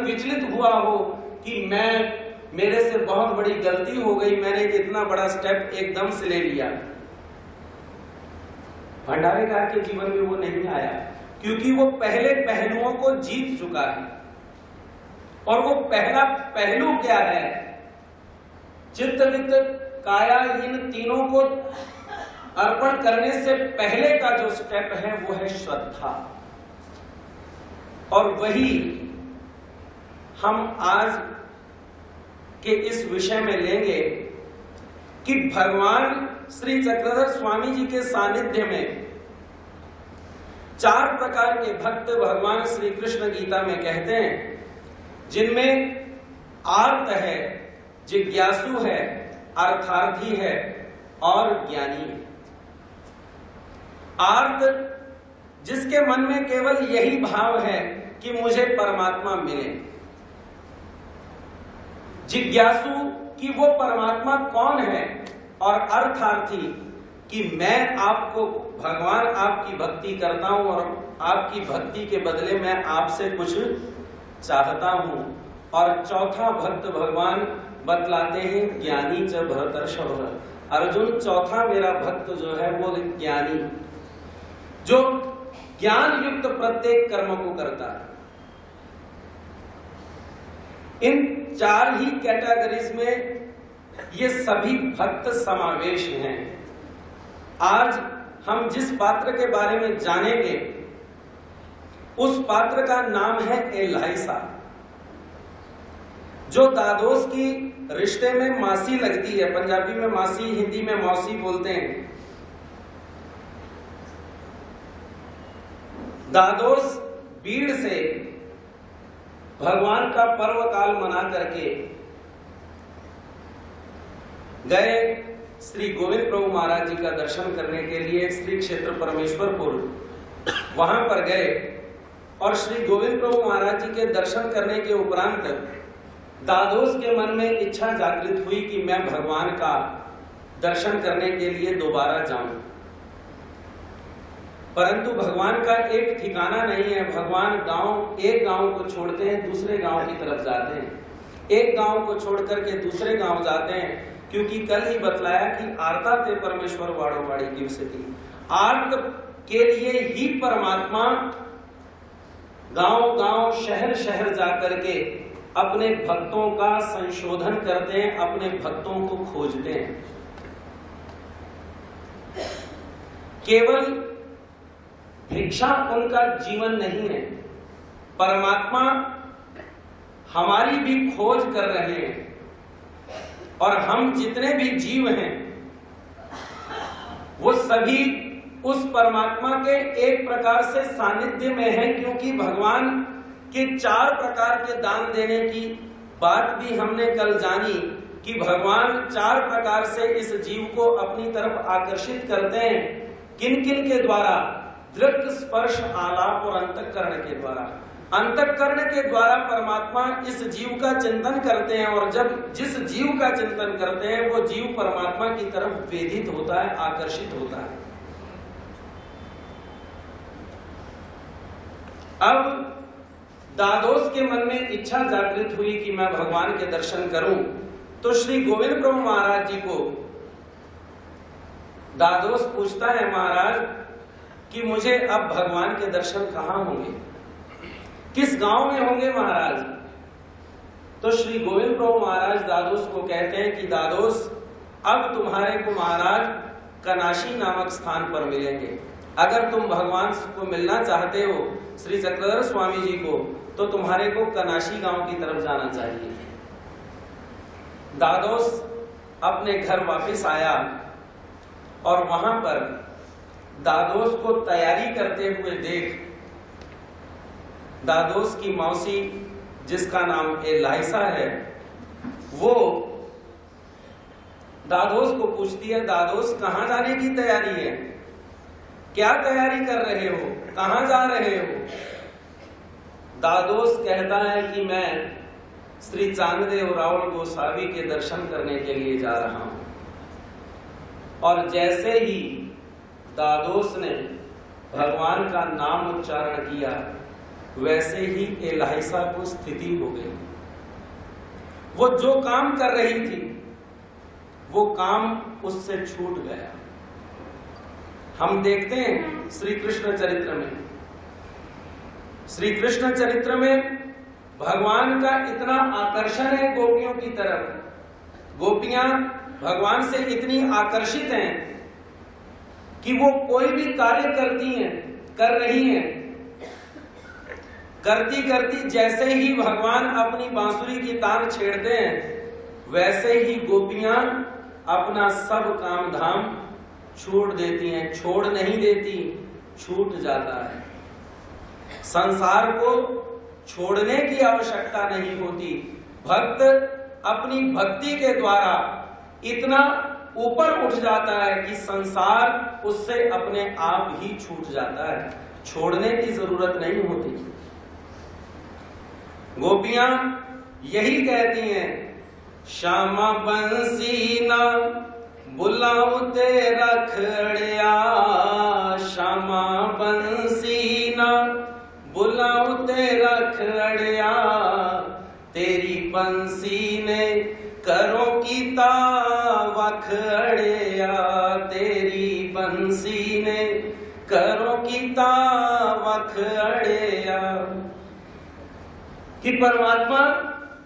विचलित हुआ हो कि मेरे से बहुत बड़ी गलती हो गई, मैंने इतना बड़ा स्टेप एकदम से ले लिया। भंडारेकार के जीवन में वो नहीं आया, क्योंकि वो पहले पहलुओं को जीत चुका है। और वो पहला पहलू क्या है? चित्त वित्त काया, इन तीनों को अर्पण करने से पहले का जो स्टेप है वो है श्रद्धा। और वही हम आज के इस विषय में लेंगे कि भगवान श्री चक्रधर स्वामी जी के सानिध्य में 4 प्रकार के भक्त भगवान श्री कृष्ण गीता में कहते हैं, जिनमें आर्त है, जिज्ञासु है, अर्थार्थी है और ज्ञानी है। आर्त जिसके मन में केवल यही भाव है कि मुझे परमात्मा मिले। जिज्ञासु कि वो परमात्मा कौन है, और अर्थार्थी कि मैं आपको भगवान आपकी भक्ति करता हूं और आपकी भक्ति के बदले मैं आपसे कुछ चाहता हूं। और चौथा भक्त भगवान बतलाते हैं ज्ञानी च भरतर्षभ। अर्जुन चौथा मेरा भक्त जो है वो ज्ञानी, जो ज्ञान युक्त प्रत्येक कर्म को करता है। इन 4 ही कैटेगरीज में ये सभी भक्त समावेश हैं। आज हम जिस पात्र के बारे में जानेंगे उस पात्र का नाम है एलाइसा, जो दादोस की रिश्ते में मासी लगती है। पंजाबी में मासी, हिंदी में मौसी बोलते हैं। दादोस बीड़ से भगवान का पर्व काल मना करके गए श्री गोविंद प्रभु महाराज जी का दर्शन करने के लिए श्री क्षेत्र परमेश्वरपुर, वहां पर गए। और श्री गोविंद प्रभु महाराज जी के दर्शन करने के उपरांत दादोस के मन में इच्छा जागृत हुई कि मैं भगवान का दर्शन करने के लिए दोबारा जाऊं। परंतु भगवान का एक ठिकाना नहीं है। भगवान एक गांव को छोड़ते हैं, दूसरे गांव की तरफ जाते हैं। एक गांव को छोड़ करके दूसरे गांव जाते हैं, क्योंकि कल ही बतलाया कि आर्ता ते परमेश्वर वाड़ो वाड़ी दिवसती। आर्त के लिए ही परमात्मा गांव गांव शहर शहर जाकर के अपने भक्तों का संशोधन करते हैं, अपने भक्तों को खोजते हैं। केवल भिक्षा उनका जीवन नहीं है, परमात्मा हमारी भी खोज कर रहे हैं। और हम जितने भी जीव हैं वो सभी उस परमात्मा के एक प्रकार से सानिध्य में हैं, क्योंकि भगवान के 4 प्रकार के दान देने की बात भी हमने कल जानी कि भगवान 4 प्रकार से इस जीव को अपनी तरफ आकर्षित करते हैं। किन किन के द्वारा? दृष्ट, स्पर्श, आलाप और अंतःकरण के द्वारा। अंतःकरण के द्वारा परमात्मा इस जीव का चिंतन करते हैं, और जब जिस जीव का चिंतन करते हैं वो जीव परमात्मा की तरफ वेधित होता है, आकर्षित होता है। अब दादोस के मन में इच्छा जागृत हुई कि मैं भगवान के दर्शन करूं, तो श्री गोविंद प्रभु महाराज जी को दादोस पूछता है, महाराज कि मुझे अब भगवान के दर्शन कहां होंगे, किस गांव में होंगे महाराज? तो श्री गोविंद प्रभु महाराज दादोस को कहते हैं कि दादोस, अब तुम्हारे को महाराज कनाशी नामक स्थान पर मिलेंगे। अगर तुम भगवान को मिलना चाहते हो, श्री चक्रधर स्वामी जी को, तो तुम्हारे को कनाशी गांव की तरफ जाना चाहिए। दादोस अपने घर वापस आया और वहां पर दादोस को तैयारी करते हुए देख दादोस की मौसी, जिसका नाम एलाइसा है, वो दादोस को पूछती है, दादोस कहां जाने की तैयारी है? क्या तैयारी कर रहे हो? कहां जा रहे हो? दादोस कहता है कि मैं श्री चांददेव रावल गोसावी के दर्शन करने के लिए जा रहा हूं। और जैसे ही दादोस ने भगवान का नाम उच्चारण किया, वैसे ही एलाइसा को स्थिति हो गई। वो जो काम कर रही थी वो काम उससे छूट गया। हम देखते हैं श्री कृष्ण चरित्र में, श्री कृष्ण चरित्र में भगवान का इतना आकर्षण है गोपियों की तरफ। गोपियां भगवान से इतनी आकर्षित हैं कि वो कोई भी कार्य कर रही हैं, करती करती जैसे ही भगवान अपनी बांसुरी की तार छेड़ते हैं वैसे ही गोपियां अपना सब काम धाम छोड़ देती हैं। छोड़ नहीं देती, छूट जाता है। संसार को छोड़ने की आवश्यकता नहीं होती। भक्त अपनी भक्ति के द्वारा इतना ऊपर उठ जाता है कि संसार उससे अपने आप ही छूट जाता है। छोड़ने की जरूरत नहीं होती। गोपियां यही कहती हैं, श्यामा बंसी ना बुलाऊ तेरा खड़िया, श्यामा बंसी ना बुलाऊ तेरा खड़िया, तेरी बंसी ने करो की वखड़िया, तेरी बंसी ने करो की वखड़िया। कि परमात्मा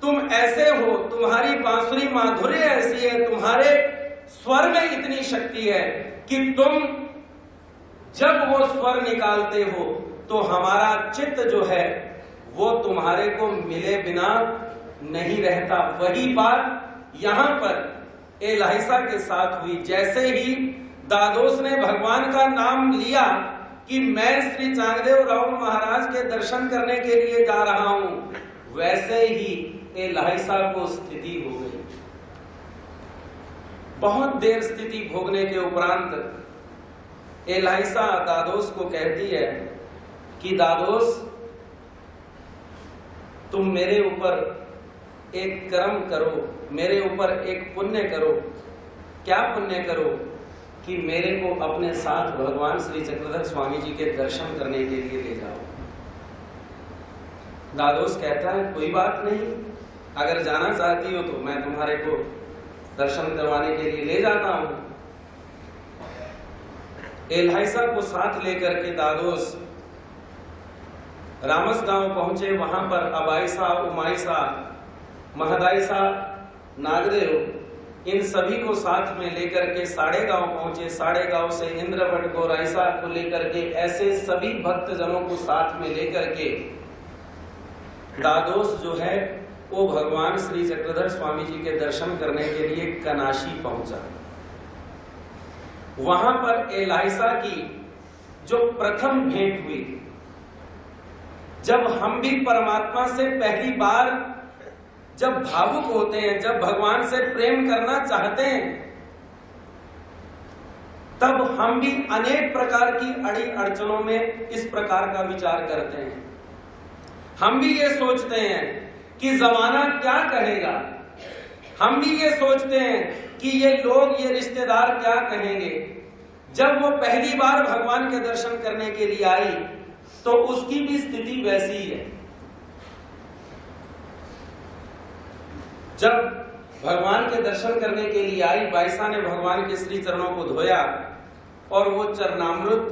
तुम ऐसे हो, तुम्हारी बांसुरी माधुर्य ऐसी है, तुम्हारे स्वर में इतनी शक्ति है कि तुम जब वो स्वर निकालते हो तो हमारा चित्त जो है वो तुम्हारे को मिले बिना नहीं रहता। वही बात यहां पर एलाइसा के साथ हुई। जैसे ही दादोस ने भगवान का नाम लिया कि मैं श्री चांगदेव राहुल महाराज के दर्शन करने के लिए जा रहा हूं, वैसे ही एलाइसा को स्थिति हो गई। बहुत देर स्थिति भोगने के उपरांत एलाइसा दादोस को कहती है कि दादोस, तुम मेरे ऊपर एक कर्म करो, मेरे ऊपर एक पुण्य करो। क्या पुण्य करो? कि मेरे को अपने साथ भगवान श्री चक्रधर स्वामी जी के दर्शन करने के लिए ले जाओ। दादोस कहता है, कोई बात नहीं, अगर जाना चाहती हो तो मैं तुम्हारे को दर्शन करवाने के लिए ले जाता हूं। एलाइसा को साथ लेकर के दादोस रामस गांव पहुंचे। वहां पर अबाइसा, उमाइसा, महदाइसा, नागदेव, इन सभी को साथ में लेकर के साड़े गांव पहुंचे। साड़े गांव से इंद्रवट को, राइसा को लेकर के, ऐसे सभी भक्त जनों को साथ में लेकर के दादोस जो है वो भगवान श्री चक्रधर स्वामी जी के दर्शन करने के लिए कनाशी पहुंचा। वहां पर एलाइसा की जो प्रथम भेंट हुई, जब हम भी परमात्मा से पहली बार जब भावुक होते हैं, जब भगवान से प्रेम करना चाहते हैं, तब हम भी अनेक प्रकार की अड़ी अड़चनों में इस प्रकार का विचार करते हैं। हम भी ये सोचते हैं कि जमाना क्या कहेगा, हम भी ये सोचते हैं कि ये लोग, ये रिश्तेदार क्या कहेंगे। जब वो पहली बार भगवान के दर्शन करने के लिए आई तो उसकी भी स्थिति वैसी ही है। जब भगवान के दर्शन करने के लिए आई, बाइसा ने भगवान के श्री चरणों को धोया और वो चरणामृत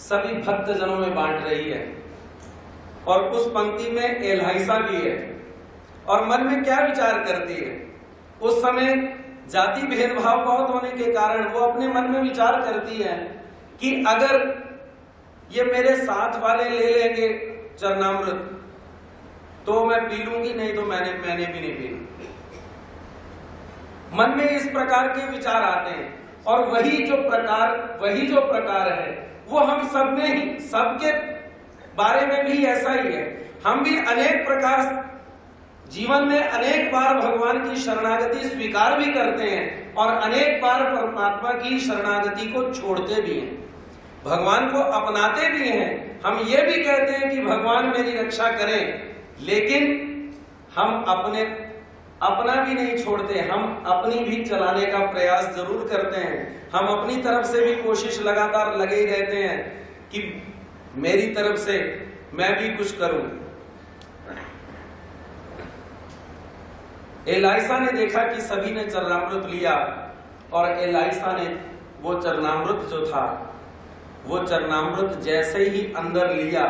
सभी भक्त जनों में बांट रही है। और उस पंक्ति में एलाइसा भी है। और मन में क्या विचार करती है? उस समय जाति भेदभाव बहुत होने के कारण वो अपने मन में विचार करती है कि अगर ये मेरे साथ वाले ले लेंगे चरणामृत तो मैं पी लूंगी, नहीं तो मैंने भी नहीं पीना। मन में इस प्रकार के विचार आते हैं। और वही जो प्रकार है वो हम सब में ही, सबके बारे में भी ऐसा ही है। हम भी अनेक प्रकार जीवन में अनेक बार भगवान की शरणागति स्वीकार भी करते हैं और अनेक बार परमात्मा की शरणागति को छोड़ते भी हैं, भगवान को अपनाते भी हैं। हम ये भी कहते हैं कि भगवान मेरी रक्षा करें, लेकिन हम अपना भी नहीं छोड़ते, हम अपनी भी चलाने का प्रयास जरूर करते हैं। हम अपनी तरफ से भी कोशिश लगातार लगे ही रहते हैं कि मेरी तरफ से मैं भी कुछ करूं। एलाइसा ने देखा कि सभी ने चरणामृत लिया और एलाइसा ने वो चरणामृत जो था, वो चरणामृत जैसे ही अंदर लिया,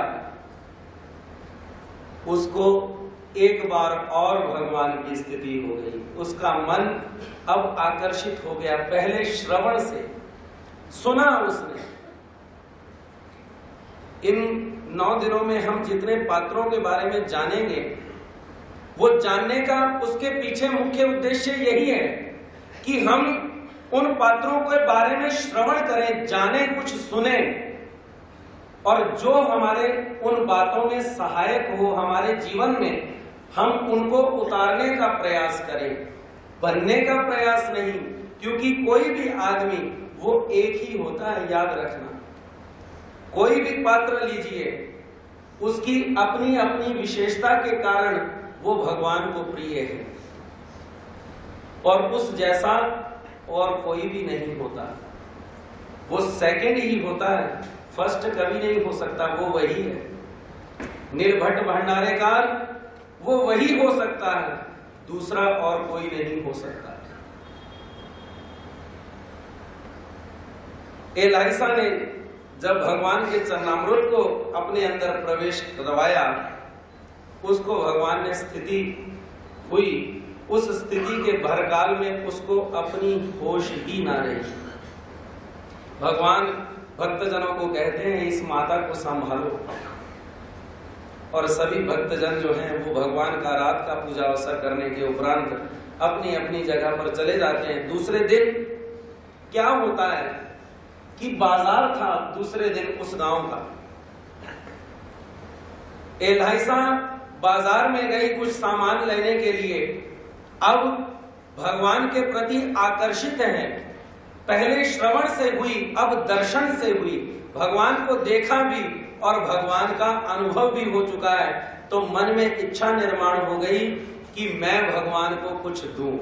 उसको एक बार और भगवान की स्थिति हो गई। उसका मन अब आकर्षित हो गया। पहले श्रवण से सुना उसने। इन 9 दिनों में हम जितने पात्रों के बारे में जानेंगे, वो जानने का उसके पीछे मुख्य उद्देश्य यही है कि हम उन पात्रों के बारे में श्रवण करें, जाने, कुछ सुने, और जो हमारे उन बातों में सहायक हो हमारे जीवन में, हम उनको उतारने का प्रयास करें, बनने का प्रयास नहीं। क्योंकि कोई भी आदमी वो एक ही होता है, याद रखना। कोई भी पात्र लीजिए, उसकी अपनी अपनी विशेषता के कारण वो भगवान को प्रिय है, और उस जैसा और कोई भी नहीं होता। वो सेकंड ही होता है, फर्स्ट कभी नहीं हो सकता। वो वही है। निर्भट भंडारेकार वो वही हो सकता है, दूसरा और कोई नहीं हो सकता। एलाइसा ने जब भगवान के चरणामृत को अपने अंदर प्रवेश करवाया, उसको भगवान ने स्थिति हुई, उस स्थिति के भरकाल में उसको अपनी होश ही ना रही। भगवान भक्तजनों को कहते हैं, इस माता को संभालो। और सभी भक्तजन जो हैं वो भगवान का रात का पूजा अवसर करने के उपरांत अपनी अपनी जगह पर चले जाते हैं। दूसरे दिन क्या होता है कि बाजार था दूसरे दिन उस गांव का। एलाइसा बाजार में गई कुछ सामान लेने के लिए। अब भगवान के प्रति आकर्षित है। पहले श्रवण से हुई, अब दर्शन से हुई। भगवान को देखा भी और भगवान का अनुभव भी हो चुका है, तो मन में इच्छा निर्माण हो गई कि मैं भगवान को कुछ दूं।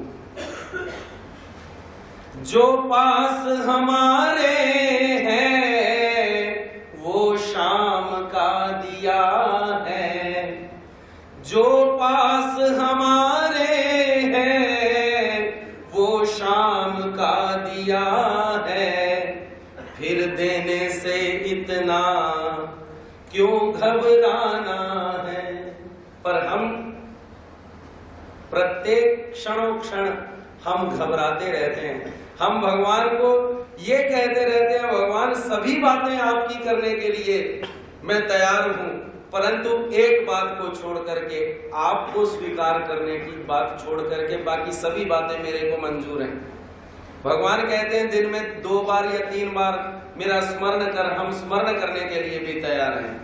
जो पास हमारे हैं वो शाम का दिया है, जो पास हमारे हैं वो शाम का दिया है, फिर देने से इतना क्यों घबराना है। पर हम प्रत्येक क्षण हम घबराते रहते हैं। हम भगवान को ये कहते रहते हैं, भगवान सभी बातें आपकी करने के लिए मैं तैयार हूं, परंतु एक बात को छोड़ करके, आपको स्वीकार करने की बात छोड़ करके बाकी सभी बातें मेरे को मंजूर हैं। भगवान कहते हैं दिन में 2 बार या 3 बार मेरा स्मरण कर, हम स्मरण करने के लिए भी तैयार हैं।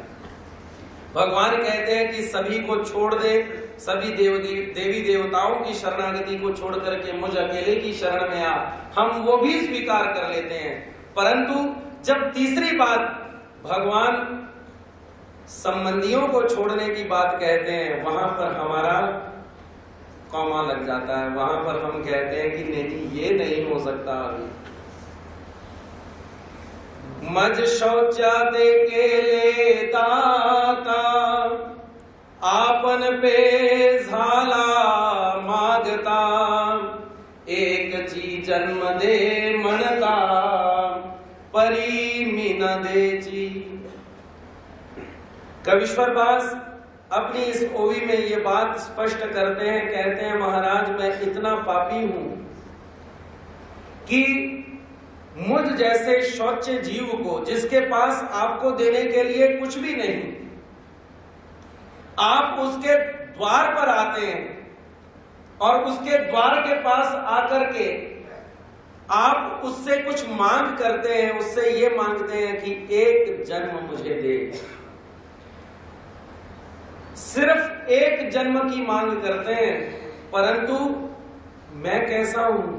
भगवान कहते हैं कि सभी को छोड़ दे, सभी देवी देवताओं की शरणागति को छोड़ करके मुझ अकेले की शरण में आ। हम वो भी स्वीकार कर लेते हैं, परंतु जब तीसरी बात भगवान संबंधियों को छोड़ने की बात कहते हैं, वहां पर हमारा कौमा लग जाता है। वहां पर हम कहते हैं कि नहीं, ये नहीं हो सकता। अभी मज शौचा दे के ले दाता, आपन पे झाला मागता, एक ची जन्म दे म्हणता, परी मीन देची। कविश्वर दास अपनी इस ओवी में ये बात स्पष्ट करते हैं, कहते हैं महाराज मैं इतना पापी हूं कि मुझ जैसे शौच जीव को, जिसके पास आपको देने के लिए कुछ भी नहीं, आप उसके द्वार पर आते हैं और उसके द्वार के पास आकर के आप उससे कुछ मांग करते हैं, उससे ये मांगते हैं कि एक जन्म मुझे दे। सिर्फ एक जन्म की मांग करते हैं, परंतु मैं कैसा हूं,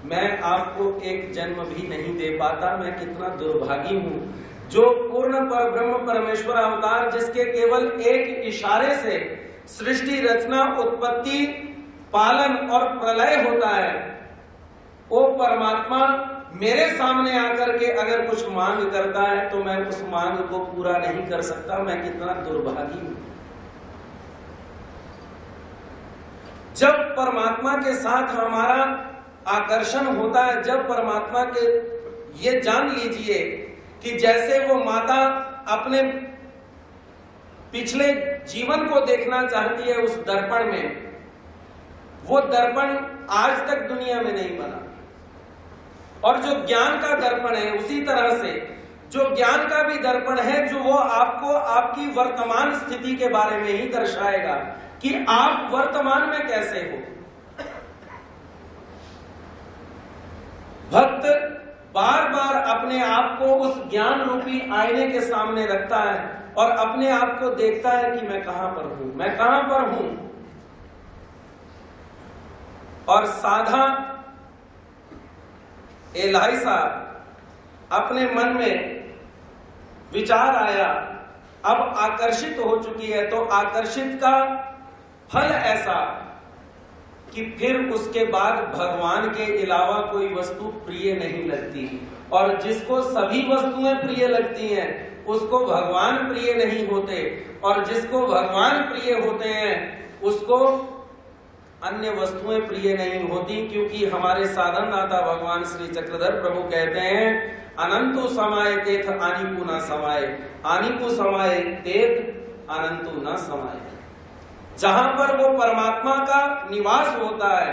मैं आपको एक जन्म भी नहीं दे पाता। मैं कितना दुर्भागी हूं, जो पूर्ण ब्रह्म परमेश्वर अवतार, जिसके केवल एक इशारे से सृष्टि, रचना, उत्पत्ति, पालन और प्रलय होता है, वो परमात्मा मेरे सामने आकर के अगर कुछ मांग करता है तो मैं उस मांग को पूरा नहीं कर सकता, मैं कितना दुर्भागी हूं। जब परमात्मा के साथ हमारा आकर्षण होता है, जब परमात्मा के, ये जान लीजिए कि जैसे वो माता अपने पिछले जीवन को देखना चाहती है उस दर्पण में, वो दर्पण आज तक दुनिया में नहीं बना। और जो ज्ञान का दर्पण है, उसी तरह से जो ज्ञान का भी दर्पण है, जो वो आपको आपकी वर्तमान स्थिति के बारे में ही दर्शाएगा कि आप वर्तमान में कैसे हो। भक्त बार बार अपने आप को उस ज्ञान रूपी आईने के सामने रखता है और अपने आप को देखता है कि मैं कहां पर हूं, मैं कहां पर हूं। और साधा एलाइसा अपने मन में विचार आया, अब आकर्षित हो चुकी है, तो आकर्षित का फल ऐसा कि फिर उसके बाद भगवान के अलावा कोई वस्तु प्रिय नहीं लगती। और जिसको सभी वस्तुएं प्रिय लगती हैं उसको भगवान प्रिय नहीं होते, और जिसको भगवान प्रिय होते हैं उसको अन्य वस्तुएं प्रिय नहीं होती। क्योंकि हमारे साधन दाता भगवान श्री चक्रधर प्रभु कहते हैं, अनंतु समाये तेथ आनिकु न समाये, आनिकु समाये तेथ अनंतु न समाये। जहां पर वो परमात्मा का निवास होता है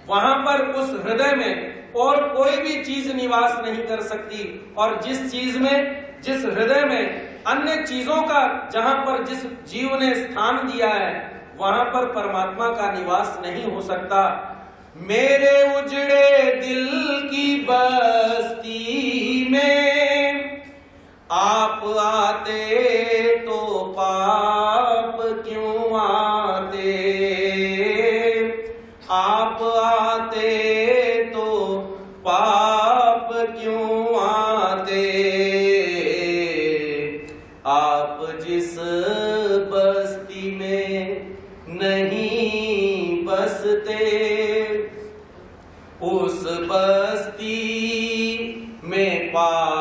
वहां पर उस हृदय में और कोई भी चीज निवास नहीं कर सकती। और जिस चीज में, जिस हृदय में अन्य चीजों का, जहां पर जिस जीव ने स्थान दिया है वहां पर परमात्मा का निवास नहीं हो सकता। मेरे उजड़े दिल की बस्ती में आप आते तो पाप क्यों आते, आप आते तो पाप क्यों आते, आप जिस बस्ती में नहीं बसते उस बस्ती में पाप